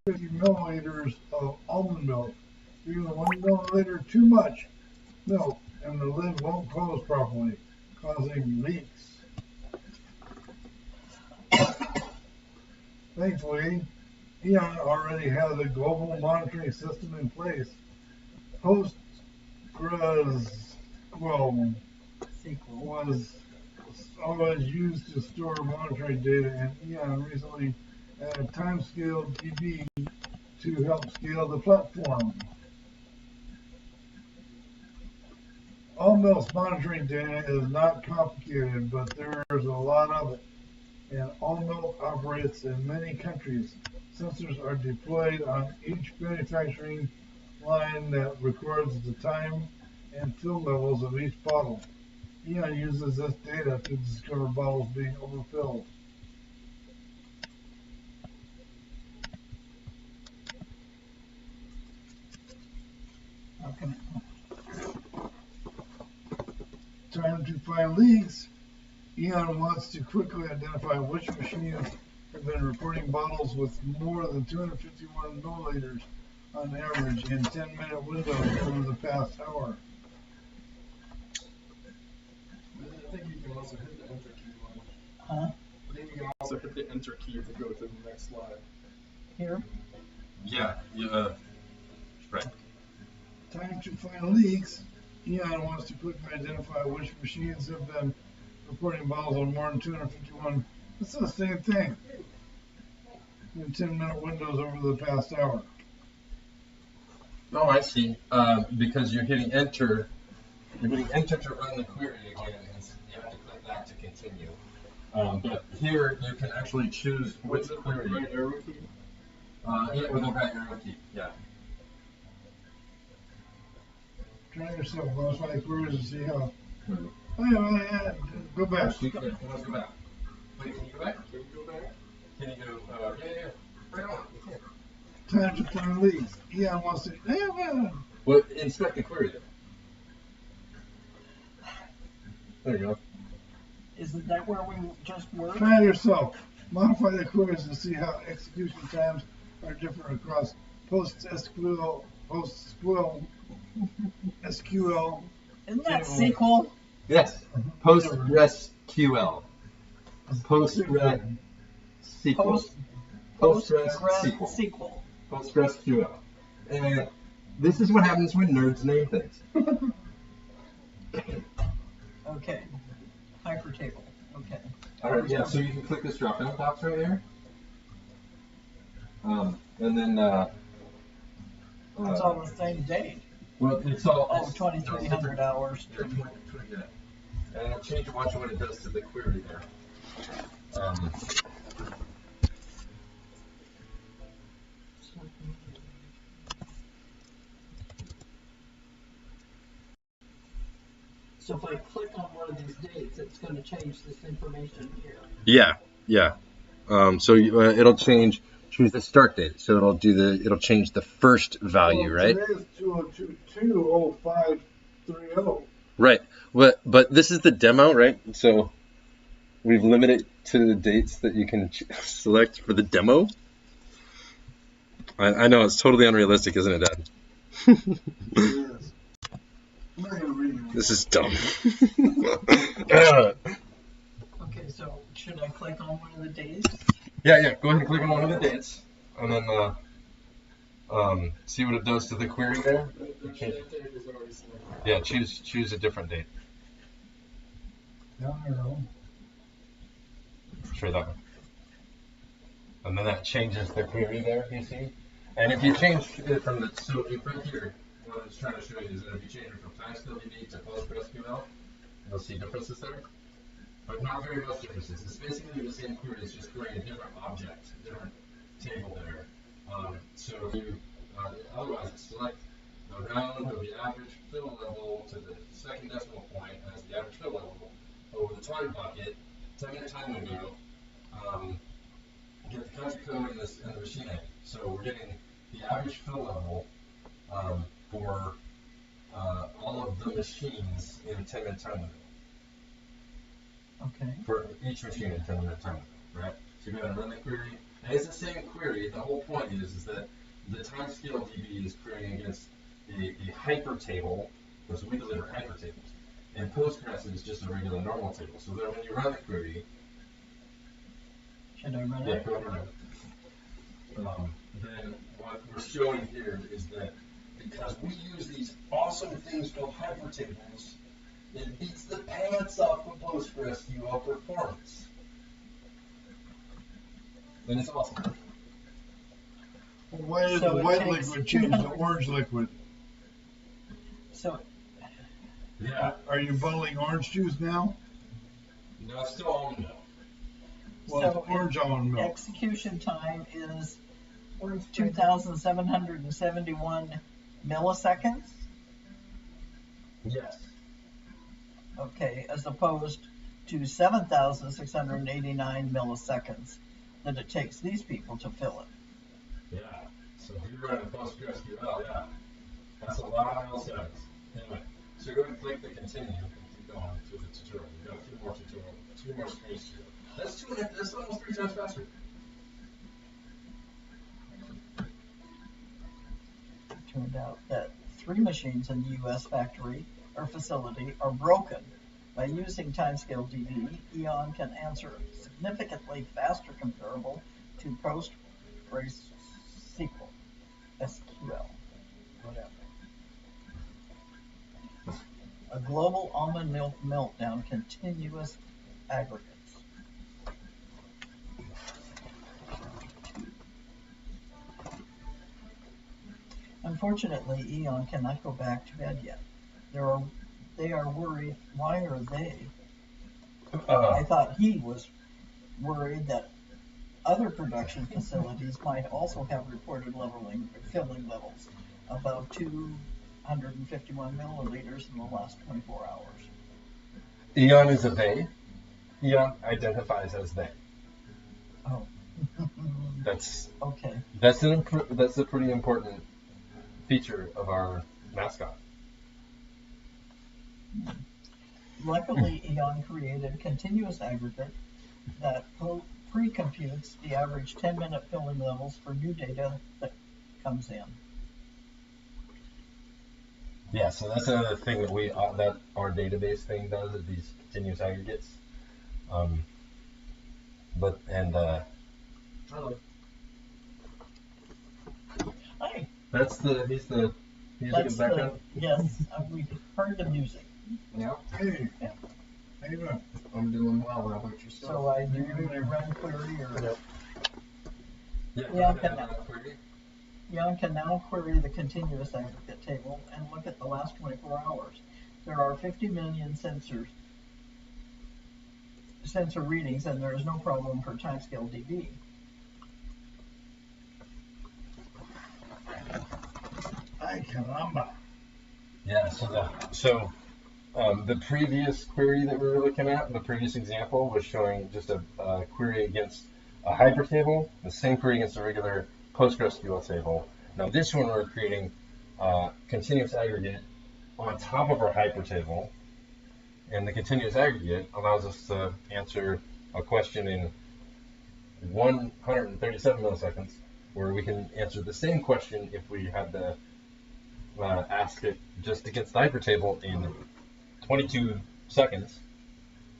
250 milliliters of almond milk. Even 1 milliliter too much milk, and the lid won't close properly, causing leaks. Thankfully, Eon already has a global monitoring system in place. PostgreSQL was always used to store monitoring data, and Eon recently added Timescale DB to help scale the platform. All milk monitoring data is not complicated, but there's a lot of it, and all milk operates in many countries. Sensors are deployed on each manufacturing line that records the time and fill levels of each bottle. Eon uses this data to discover bottles being overfilled. Okay. Time to find leaks. Eon wants to quickly identify which machines have been reporting bottles with more than 251 milliliters on average in 10-minute windows over the past hour. I think you can also hit the enter key. Huh? I think you can also hit the enter key to go to the next slide. Here? Yeah, right. Time to find leaks. Eon wants to quickly identify which machines have been reporting bottles of more than 251. It's the same thing. In 10-minute windows over the past hour. Oh, I see. Because you're hitting enter. You're hitting enter to run the query again, and you have to click that to continue. But here you can actually choose which query. Right arrow key? Yeah, with the right arrow key. Yeah. Try yourself, modify the queries and see how. Oh, go back. Let's go back. Wait, can you go back? Can you go back? Can you go? Yeah. Right on. You can. Time to find leaks. Eon wants to. Well, inspect the query then. There you go. Isn't that where we just were? Try it yourself. Modify the queries and see how execution times are different across PostgreSQL. SQL. Isn't that SQL? Yes. PostgreSQL. PostgreSQL. PostgreSQL. PostgreSQL. And this is what happens when nerds name things. Okay. Hypertable. Okay. All right. Yeah. So you can click this drop-down box right here, and then. It's all the same date. Well, it's all. Oh, 2,300 hours. Yeah. And I'll change and watch what it does to the query there. So if I click on one of these dates, it's going to change this information here. Yeah. So it'll change. Choose the start date. So it'll change the first value, right? Today is 2022-0530. Right. But this is the demo, right? So we've limited to the dates that you can select for the demo. I know it's totally unrealistic, isn't it, Dad? Yes. This is dumb. Okay, so should I click on one of the dates? Yeah. Go ahead and click on one of the dates, and then see what it does to the query there. Yeah, choose a different date. Down arrow. Sure, that one. And then that changes the query there, you see? And if you change it from the, so if right here, what I was trying to show you is that if you change it from Timescale DB to PostgreSQL, you'll see differences there. But not very much differences. It's basically the same query, it's just querying a different object, a different table there. So if you, otherwise select the round of the average fill level to the second decimal point as the average fill level over the time bucket, 10-minute time window, get the country code and the machine ID. So we're getting the average fill level for all of the machines in a 10-minute time window. Okay. For each machine in a 10-minute time window, right? So you go ahead and run the query, It's the same query. The whole point is that the Timescale DB is querying against a hyper table, because we deliver hyper tables. And Postgres is just a regular normal table. So that when you run the query, Should I run yeah, it? go ahead and run it. Then what we're showing here is that because we use these awesome things called hyper tables, it beats the pants off of PostgreSQL performance. And it's awesome. Why did So the it white takes liquid change to 200 orange liquid? So, Yeah. Are you bottling orange juice now? No, it's still almond milk. Well, So it's orange almond milk. execution time is 2,771 milliseconds. Yes. Okay, as opposed to 7,689 milliseconds that it takes these people to fill it. Yeah. So if you're running PostgreSQL, yeah, that's a lot of milliseconds. Anyway, so go ahead and click the continue and keep going through the tutorial. We've got a few more screens to go. That's almost 3 times faster. It turned out that 3 machines in the U.S. factory or facility are broken. By using Timescale DB, Eon can answer significantly faster comparable to PostgreSQL, SQL, whatever. A global almond milk meltdown, continuous aggregates. Unfortunately, Eon cannot go back to bed yet. They are worried. Why are they? I thought he was worried that other production facilities might also have reported filling levels above 251 milliliters in the last 24 hours. Eon is a they. Eon identifies as they. Oh. That's Okay. that's a pretty important feature of our mascot. Luckily, Eon created continuous aggregate that pre-computes the average 10-minute filling levels for new data that comes in. Yeah, so that's another thing that that our database thing does, is these continuous aggregates. Hello. Hi. That's the music in the background. Yes, we heard the music. Yeah, Hey, Yeah. how you doing? I'm doing well. How about yourself? So I do a run query or Yeah, query. Eon can now query the continuous aggregate table and look at the last 24 hours. There are 50 million sensor readings, and there is no problem for Timescale DB. Ay, caramba. Yeah, so the previous query that we were looking at, the previous example, was showing just a query against a hyper table, the same query against a regular PostgreSQL table. Now this one we're creating continuous aggregate on top of our hyper table, and the continuous aggregate allows us to answer a question in 137 milliseconds, where we can answer the same question if we had to ask it just against the hyper table in 22 seconds,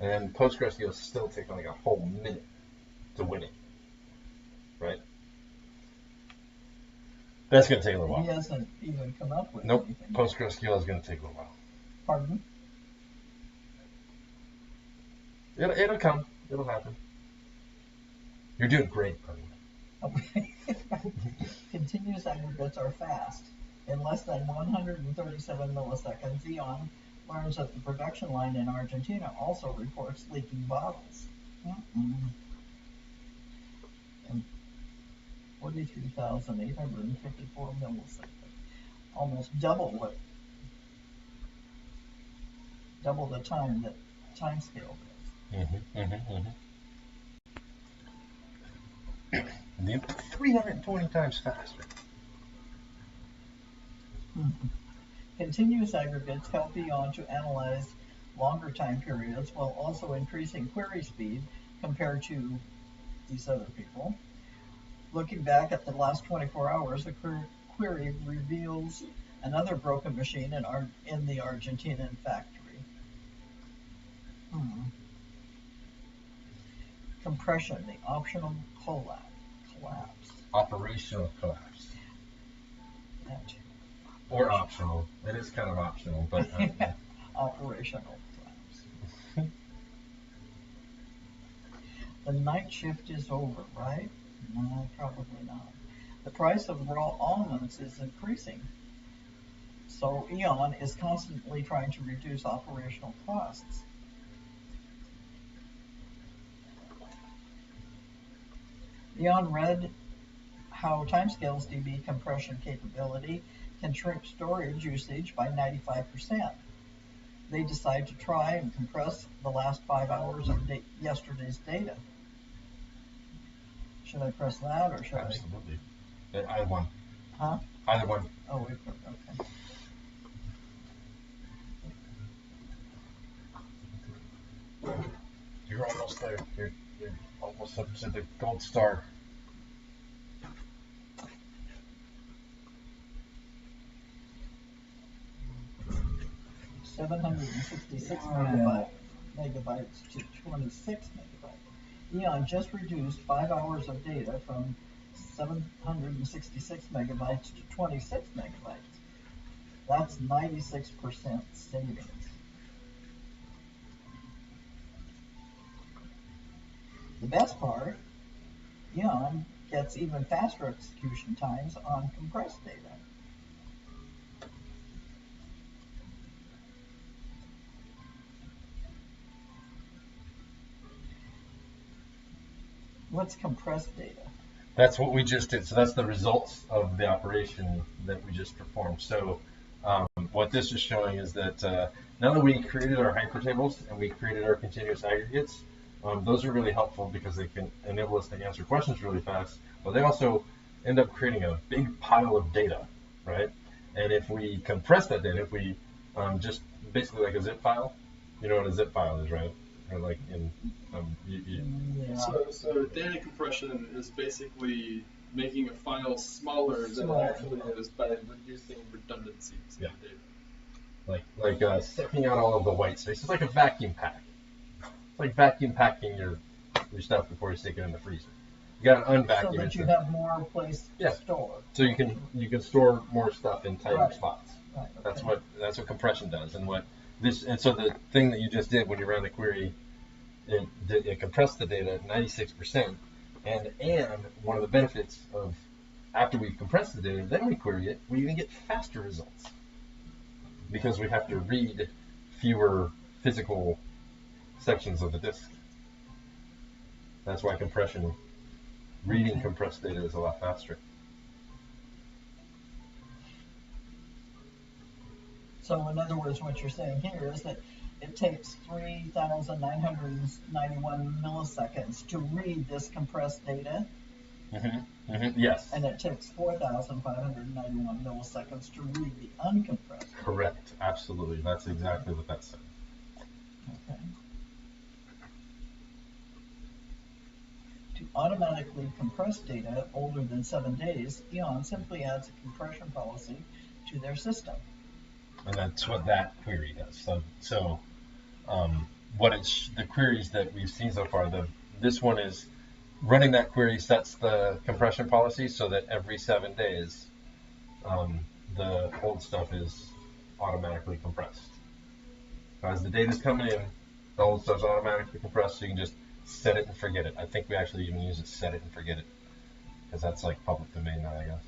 and PostgreSQL is still taking like a whole minute to win it, right? That's going to take a little He while. hasn't even come up with Nope, anything. PostgreSQL is going to take a little while. Pardon? It'll come. It'll happen. You're doing great, buddy. Okay. Continuous aggregates are fast. In less than 137 milliseconds, Eon learns that the production line in Argentina also reports leaking bottles. And 43,854 milliseconds. Almost double the time that Timescale does. 320 times faster. Continuous aggregates help Eon to analyze longer time periods while also increasing query speed compared to these other people. Looking back at the last 24 hours, the query reveals another broken machine in the Argentinian factory. Compression, the optional collapse. Operational collapse. That. Or optional. It is kind of optional, but Operational collapse. The night shift is over, right? No, probably not. The price of raw almonds is increasing. So Eon is constantly trying to reduce operational costs. Eon read how Timescale DB compression capability can shrink storage usage by 95%. They decide to try and compress the last 5 hours of yesterday's data. Should I press that or should absolutely. Either one. Huh? Either one. Oh, okay. You're almost there. You're almost up to the gold star. $766 megabytes to 26 megabytes. Eon just reduced 5 hours of data from 766 megabytes to 26 megabytes. That's 96% savings. The best part, Eon gets even faster execution times on compressed data. What's compressed data? That's what we just did. So that's the results of the operation that we just performed. So what this is showing is that now that we created our hypertables and we created our continuous aggregates, those are really helpful because they can enable us to answer questions really fast, but they also end up creating a big pile of data, right? And if we compress that data, if we just basically like a zip file, you know what a zip file is, right? Or like in Yeah. So data compression is basically making a file smaller than it actually is by reducing redundancies in the data. like sucking out all of the white space. It's like a vacuum pack. It's like vacuum packing your stuff before you stick it in the freezer. You got to unvacuum so that it. You have more place to store. So you can store more stuff in tighter spots. Right, okay. That's what compression does, and so the thing that you just did when you ran the query, it compressed the data 96%, and one of the benefits of after we've compressed the data, then we query it, we even get faster results because we have to read fewer physical sections of the disk. That's why reading compressed data is a lot faster. So in other words, what you're saying here is that it takes 3,991 milliseconds to read this compressed data. Yes. And it takes 4,591 milliseconds to read the uncompressed. Correct. Absolutely. That's exactly what that said. Okay. To automatically compress data older than 7 days, Eon simply adds a compression policy to their system. And that's what that query does. So the queries that we've seen so far, this one is running that query sets the compression policy so that every 7 days the old stuff is automatically compressed. So as the data's coming in, the old stuff's automatically compressed, so you can just set it and forget it. I think we actually even use it set it and forget it because that's like public domain now, I guess.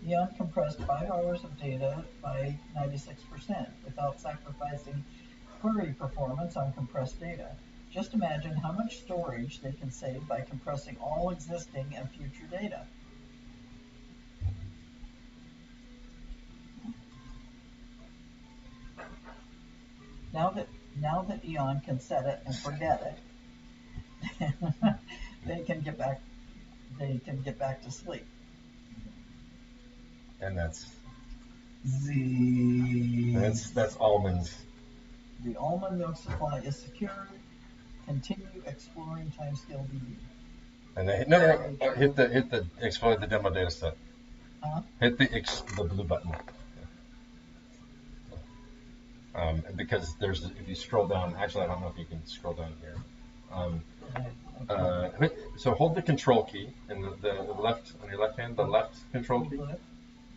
Eon compressed 5 hours of data by 96% without sacrificing query performance on compressed data. Just imagine how much storage they can save by compressing all existing and future data. Now that Eon can set it and forget it, they can get back to sleep. And that's Z. That's almonds. The almond milk supply is secured. Continue exploring Timescale DB. And then hit the exploit the demo data set. Hit the blue button. Because if you scroll down, actually I don't know if you can scroll down here. So hold the control key in the left, on your left hand, the left control key.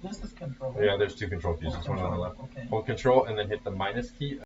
This is control. Yeah, there's two control keys. This one on the left. Okay. Hold control and then hit the minus key